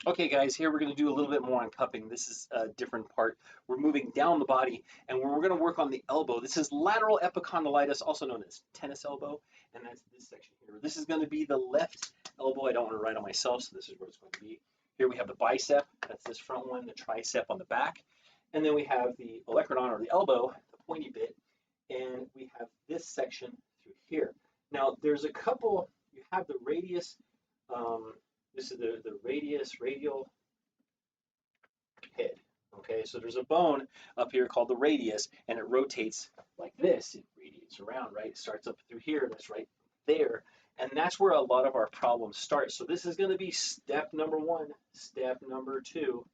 Okay, guys, here we're going to do a little bit more on cupping. This is a different part. We're moving down the body, and we're going to work on the elbow. This is lateral epicondylitis, also known as tennis elbow, and that's this section here. This is going to be the left elbow. I don't want to write on myself, so this is where it's going to be. Here we have the bicep. That's this front one, the tricep on the back. And then we have the olecranon, or the elbow, the pointy bit, and we have this section through here. Now, there's a couple, you have the radius, um, this is the radial head. Okay, so there's a bone up here called the radius, and it rotates like this. It radiates around, right? It starts up through here, that's right there. And that's where a lot of our problems start. So this is going to be step number one, step number two.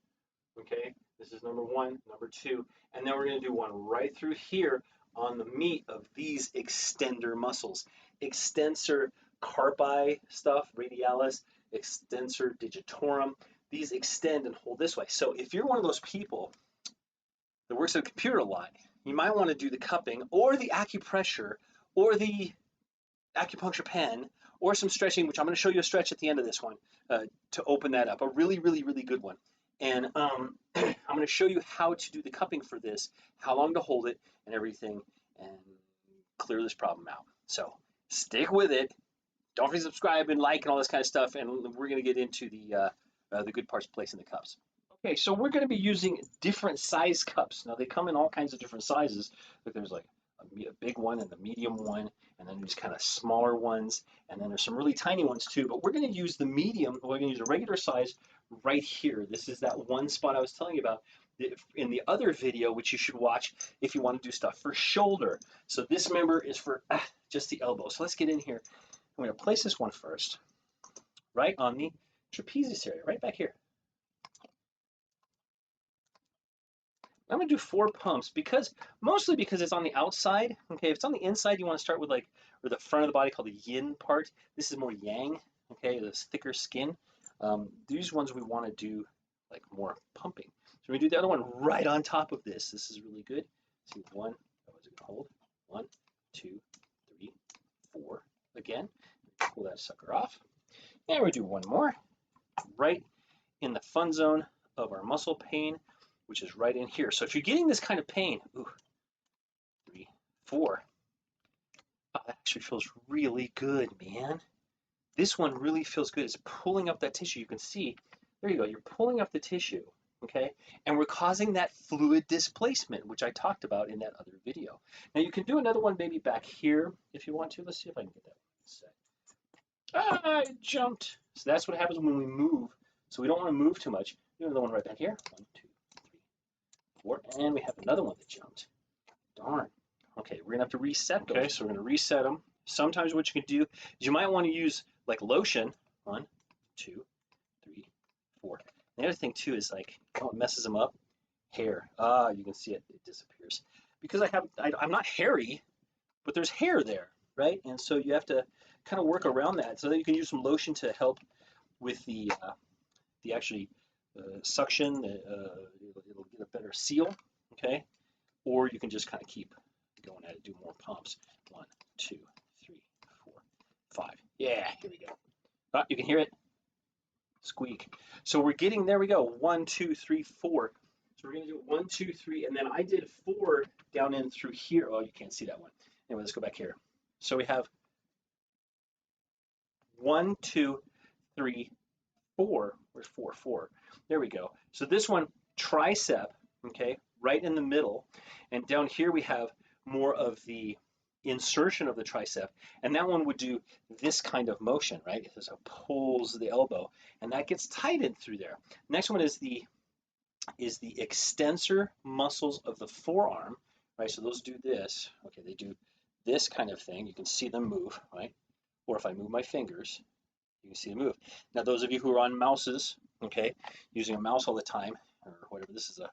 Okay, this is number one, number two. And then we're going to do one right through here on the meat of these extender muscles. Extensor carpi stuff, radialis, extensor digitorum. These extend and hold this way. So if you're one of those people that works at a computer a lot, you might want to do the cupping or the acupressure or the acupuncture pen or some stretching, which I'm going to show you a stretch at the end of this one to open that up. A really, really, really good one. And I'm going to show you how to do the cupping for this, how long to hold it, and everything, and clear this problem out. So stick with it. Don't forget to subscribe and like and all this kind of stuff. And we're going to get into the good parts of placing the cups. Okay, so we're going to be using different size cups. Now they come in all kinds of different sizes. But there's like a big one and the medium one, and then these kind of smaller ones, and then there's some really tiny ones too. But we're going to use the medium. We're going to use a regular size right here. This is that one spot I was telling you about in the other video, which you should watch if you want to do stuff for shoulder. So this member is for just the elbow. So let's get in here. I'm going to place this one first, right on the trapezius area, right back here. I'm going to do 4 pumps mostly because it's on the outside. Okay, if it's on the inside, you want to start with or the front of the body called the yin part. This is more yang. Okay, this thicker skin. These ones we want to do like more pumping. So we do the other one right on top of this. This is really good. See, one. What was it going to hold? 1, 2, 3, 4. Again, pull that sucker off. And we do one more, right in the fun zone of our muscle pain, which is right in here. So if you're getting this kind of pain, 3, 4, that actually feels really good, man. This one really feels good. It's pulling up that tissue. You can see, there you go, you're pulling up the tissue, okay? And we're causing that fluid displacement, which I talked about in that other video. Now you can do another one maybe back here if you want to. Let's see if I can get that one. I jumped. So that's what happens when we move. So we don't want to move too much. Do another one right back here. 1, 2, 3, 4. And we have another one that jumped. Darn. Okay, we're going to have to reset those. Okay, so we're going to reset them. Sometimes what you can do is you might want to use like lotion. 1, 2, 3, 4. And the other thing too is like, oh, it messes them up. Hair. You can see it disappears. Because I'm not hairy, but there's hair there, right? And so you have to kind of work around that. So that you can use some lotion to help with the actually suction. It'll get a better seal, okay? Or you can just kind of keep going at it, do more pumps. 1, 2, 3, 4, 5. Yeah, here we go. You can hear it squeak. So we're getting, there we go. 1, 2, 3, 4. So we're gonna do 1, 2, 3, and then I did 4 down in through here. Oh, you can't see that one. Anyway, let's go back here. So we have 1, 2, 3, 4. Where's 4? 4. There we go. So this one, tricep, okay, right in the middle. And down here we have more of the insertion of the tricep. And that one would do this kind of motion, right? It pulls the elbow. And that gets tightened through there. Next one is the extensor muscles of the forearm, right? So those do this. Okay, they do this kind of thing. You can see them move, right? Or if I move my fingers, you can see them move. Now, those of you who are on mouses, okay, using a mouse all the time, or whatever, this is a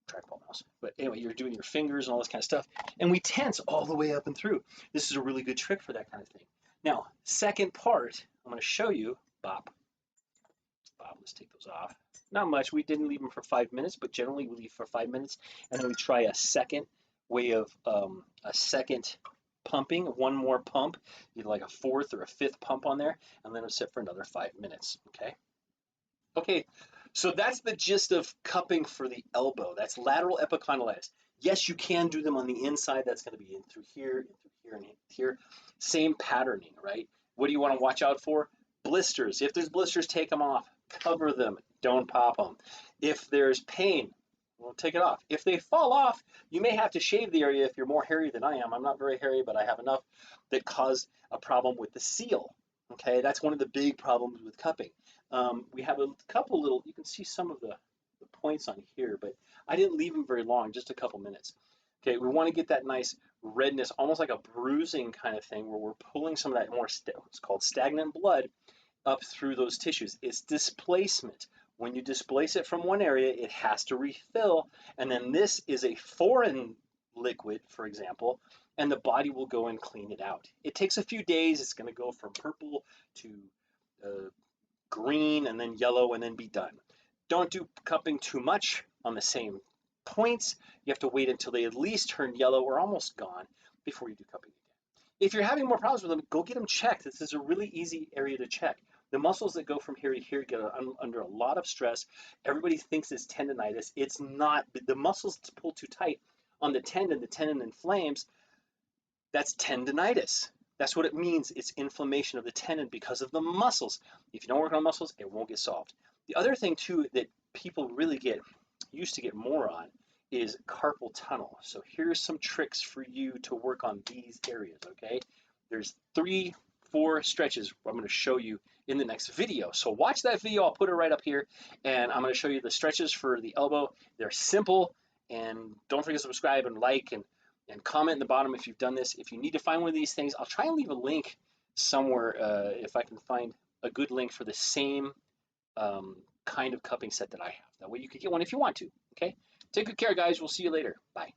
trackball mouse. But anyway, you're doing your fingers and all this kind of stuff. And we tense all the way up and through. This is a really good trick for that kind of thing. Now, second part, I'm going to show you, Bob, let's take those off. Not much. We didn't leave them for 5 minutes, but generally we leave for 5 minutes. And then we try a second way of, a second pumping, one more pump, either like a 4th or a 5th pump on there, and then it'll sit for another 5 minutes, okay? Okay, so that's the gist of cupping for the elbow. That's lateral epicondylitis. Yes, you can do them on the inside. That's going to be in through here, in through here, and in here. Same patterning, right? What do you want to watch out for? Blisters. If there's blisters, take them off. Cover them. Don't pop them. If there's pain, well, take it off. If they fall off, you may have to shave the area if you're more hairy than I am. I'm not very hairy, but I have enough that cause a problem with the seal. Okay, that's one of the big problems with cupping. We have a couple little, you can see some of the points on here, but I didn't leave them very long, just a couple minutes. Okay, we want to get that nice redness, almost like a bruising kind of thing, where we're pulling some of that more, it's called stagnant blood, up through those tissues. It's displacement. When you displace it from one area, it has to refill, and then this is a foreign liquid, for example, and the body will go and clean it out. It takes a few days. It's going to go from purple to uh, green and then yellow and then be done. Don't do cupping too much on the same points. You have to wait until they at least turn yellow or almost gone before you do cupping again. If you're having more problems with them, go get them checked. This is a really easy area to check. The muscles that go from here to here get under a lot of stress. Everybody thinks it's tendonitis. It's not. The muscles pull too tight on the tendon inflames. That's tendonitis. That's what it means. It's inflammation of the tendon because of the muscles. If you don't work on muscles, it won't get solved. The other thing too that people really used to get more on is carpal tunnel. So here's some tricks for you to work on these areas, okay? There's 3, 4 stretches I'm going to show you in the next video. So watch that video. I'll put it right up here, and I'm going to show you the stretches for the elbow. They're simple, and don't forget to subscribe and like and comment in the bottom if you've done this. If you need to find one of these things, I'll try and leave a link somewhere if I can find a good link for the same kind of cupping set that I have. That way you could get one if you want to. Okay? Take good care, guys. We'll see you later. Bye.